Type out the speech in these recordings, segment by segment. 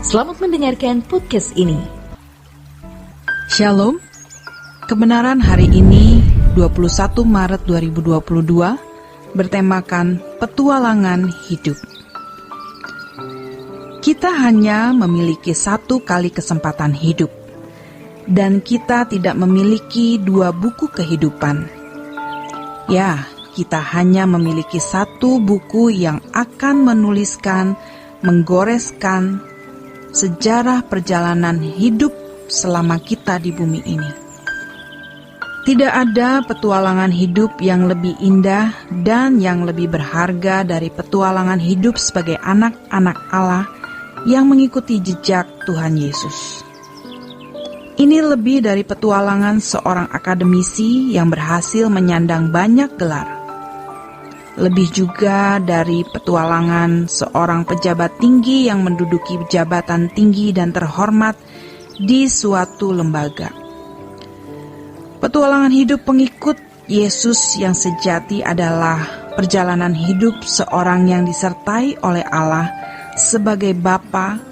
Selamat mendengarkan podcast ini. Shalom. Kebenaran hari ini 21 Maret 2022 bertemakan petualangan hidup. Kita hanya memiliki satu kali kesempatan hidup, dan kita tidak memiliki dua buku kehidupan. Ya, kita hanya memiliki satu buku yang akan menuliskan, menggoreskan sejarah perjalanan hidup selama kita di bumi ini. Tidak ada petualangan hidup yang lebih indah dan yang lebih berharga dari petualangan hidup sebagai anak-anak Allah yang mengikuti jejak Tuhan Yesus. Ini lebih dari petualangan seorang akademisi yang berhasil menyandang banyak gelar. Lebih juga dari petualangan seorang pejabat tinggi yang menduduki jabatan tinggi dan terhormat di suatu lembaga. Petualangan hidup pengikut Yesus yang sejati adalah perjalanan hidup seorang yang disertai oleh Allah sebagai Bapa,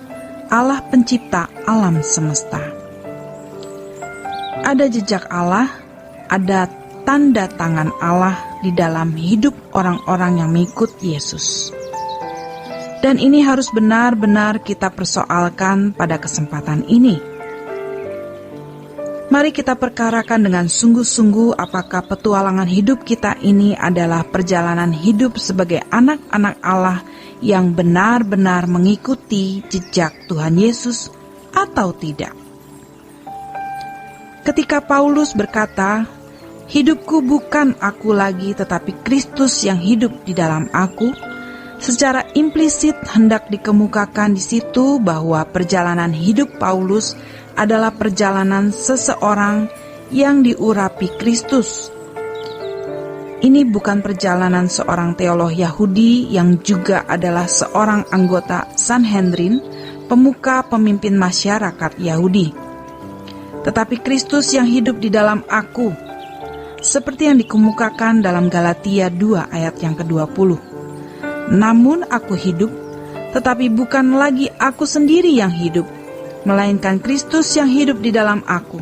Allah pencipta alam semesta. Ada jejak Allah, ada tanda tangan Allah di dalam hidup orang-orang yang mengikut Yesus. Dan ini harus benar-benar kita persoalkan pada kesempatan ini. Mari kita perkarakan dengan sungguh-sungguh apakah petualangan hidup kita ini adalah perjalanan hidup sebagai anak-anak Allah yang benar-benar mengikuti jejak Tuhan Yesus atau tidak. Ketika Paulus berkata, "Hidupku bukan aku lagi, tetapi Kristus yang hidup di dalam aku," secara implisit hendak dikemukakan di situ bahwa perjalanan hidup Paulus adalah perjalanan seseorang yang diurapi Kristus. Ini bukan perjalanan seorang teolog Yahudi yang juga adalah seorang anggota Sanhedrin, pemuka pemimpin masyarakat Yahudi. Tetapi Kristus yang hidup di dalam aku, seperti yang dikemukakan dalam Galatia 2 ayat yang ke-20. "Namun aku hidup, tetapi bukan lagi aku sendiri yang hidup, melainkan Kristus yang hidup di dalam aku.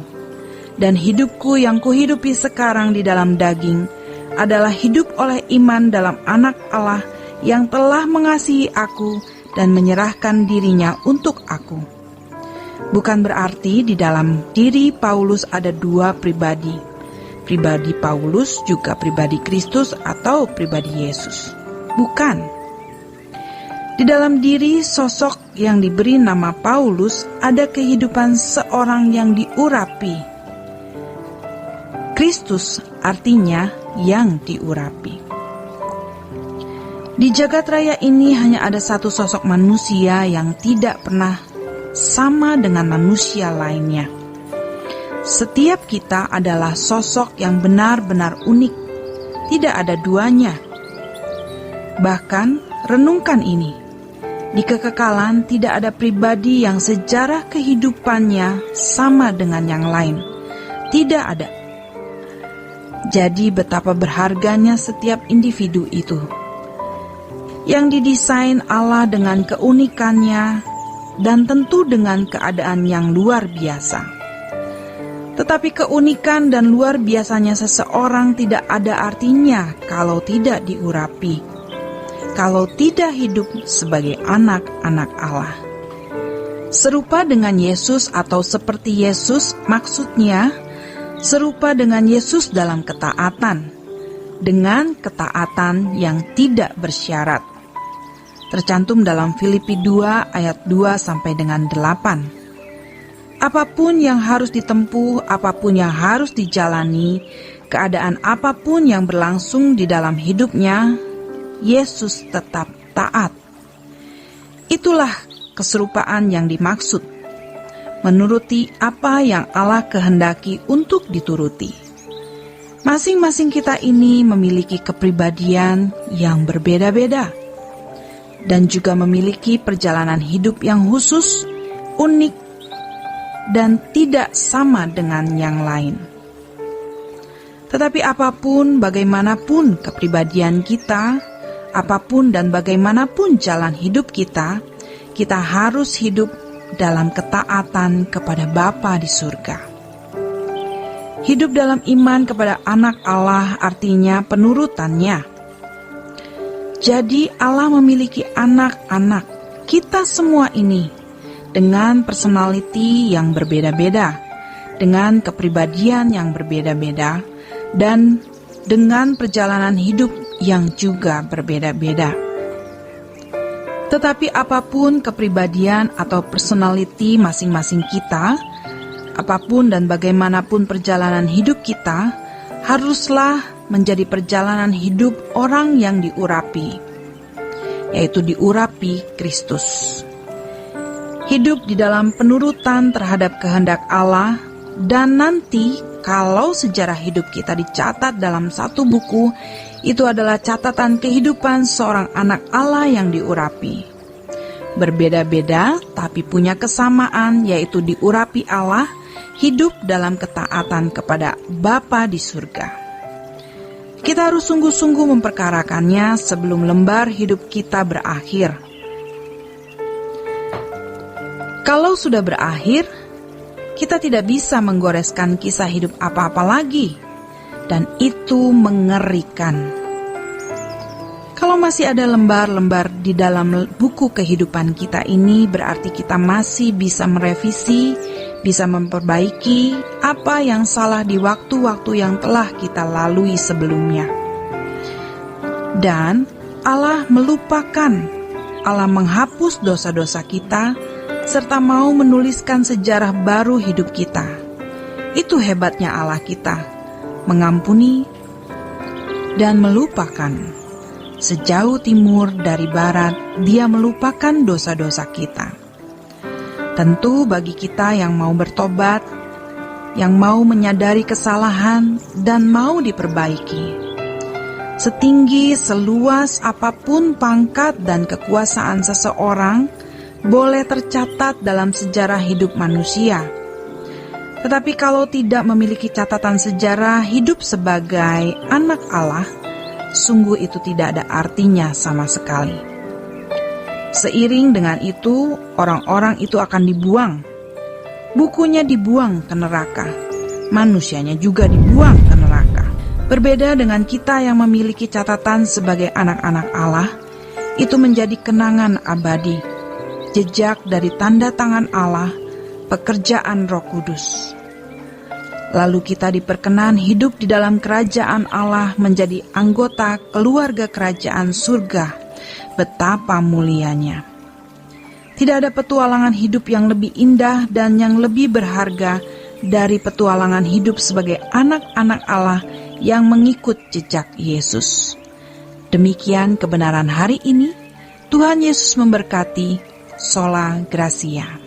Dan hidupku yang kuhidupi sekarang di dalam daging adalah hidup oleh iman dalam Anak Allah yang telah mengasihi aku dan menyerahkan dirinya untuk aku." Bukan berarti di dalam diri Paulus ada dua pribadi. Pribadi Paulus juga pribadi Kristus atau pribadi Yesus. Bukan. Di dalam diri sosok yang diberi nama Paulus ada kehidupan seorang yang diurapi. Kristus artinya yang diurapi. Di jagat raya ini hanya ada satu sosok manusia yang tidak pernah sama dengan manusia lainnya. Setiap kita adalah sosok yang benar-benar unik, tidak ada duanya. Bahkan, renungkan ini. Di kekekalan tidak ada pribadi yang sejarah kehidupannya sama dengan yang lain. Tidak ada. Jadi betapa berharganya setiap individu itu, yang didesain Allah dengan keunikannya dan tentu dengan keadaan yang luar biasa. Tetapi keunikan dan luar biasanya seseorang tidak ada artinya kalau tidak diurapi, kalau tidak hidup sebagai anak-anak Allah. Serupa dengan Yesus atau seperti Yesus, maksudnya serupa dengan Yesus dalam ketaatan, dengan ketaatan yang tidak bersyarat. Tercantum dalam Filipi 2 ayat 2 sampai dengan 8. Apapun yang harus ditempuh, apapun yang harus dijalani, keadaan apapun yang berlangsung di dalam hidupnya, Yesus tetap taat. Itulah keserupaan yang dimaksud, menuruti apa yang Allah kehendaki untuk dituruti. Masing-masing kita ini memiliki kepribadian yang berbeda-beda, dan juga memiliki perjalanan hidup yang khusus, unik, dan tidak sama dengan yang lain. Tetapi apapun, bagaimanapun kepribadian kita, apapun dan bagaimanapun jalan hidup kita, kita harus hidup dalam ketaatan kepada Bapa di surga. Hidup dalam iman kepada anak Allah artinya penurutannya. Jadi Allah memiliki anak-anak, kita semua ini, dengan personality yang berbeda-beda, dengan kepribadian yang berbeda-beda, dan dengan perjalanan hidup yang juga berbeda-beda. Tetapi apapun kepribadian atau personality masing-masing kita, apapun dan bagaimanapun perjalanan hidup kita, haruslah menjadi perjalanan hidup orang yang diurapi, yaitu diurapi Kristus. Hidup di dalam penurutan terhadap kehendak Allah, dan nanti kalau sejarah hidup kita dicatat dalam satu buku, itu adalah catatan kehidupan seorang anak Allah yang diurapi. Berbeda-beda tapi punya kesamaan, yaitu diurapi Allah, hidup dalam ketaatan kepada Bapa di surga. Kita harus sungguh-sungguh memperkarakannya sebelum lembar hidup kita berakhir. Kalau sudah berakhir, kita tidak bisa menggoreskan kisah hidup apa-apa lagi, dan itu mengerikan. Kalau masih ada lembar-lembar di dalam buku kehidupan kita ini, berarti kita masih bisa merevisi, bisa memperbaiki apa yang salah di waktu-waktu yang telah kita lalui sebelumnya. Dan Allah melupakan, Allah menghapus dosa-dosa kita, serta mau menuliskan sejarah baru hidup kita. Itu hebatnya Allah kita, mengampuni dan melupakan. Sejauh timur dari barat, Dia melupakan dosa-dosa kita. Tentu bagi kita yang mau bertobat, yang mau menyadari kesalahan dan mau diperbaiki, setinggi seluas apapun pangkat dan kekuasaan seseorang boleh tercatat dalam sejarah hidup manusia. Tetapi kalau tidak memiliki catatan sejarah hidup sebagai anak Allah, sungguh itu tidak ada artinya sama sekali. Seiring dengan itu, orang-orang itu akan dibuang. Bukunya dibuang ke neraka, manusianya juga dibuang ke neraka. Berbeda dengan kita yang memiliki catatan sebagai anak-anak Allah, itu menjadi kenangan abadi, jejak dari tanda tangan Allah, pekerjaan Roh Kudus. Lalu kita diperkenan hidup di dalam kerajaan Allah, menjadi anggota keluarga kerajaan surga. Betapa mulianya. Tidak ada petualangan hidup yang lebih indah dan yang lebih berharga dari petualangan hidup sebagai anak-anak Allah yang mengikut jejak Yesus. Demikian kebenaran hari ini. Tuhan Yesus memberkati. Sola Gracia.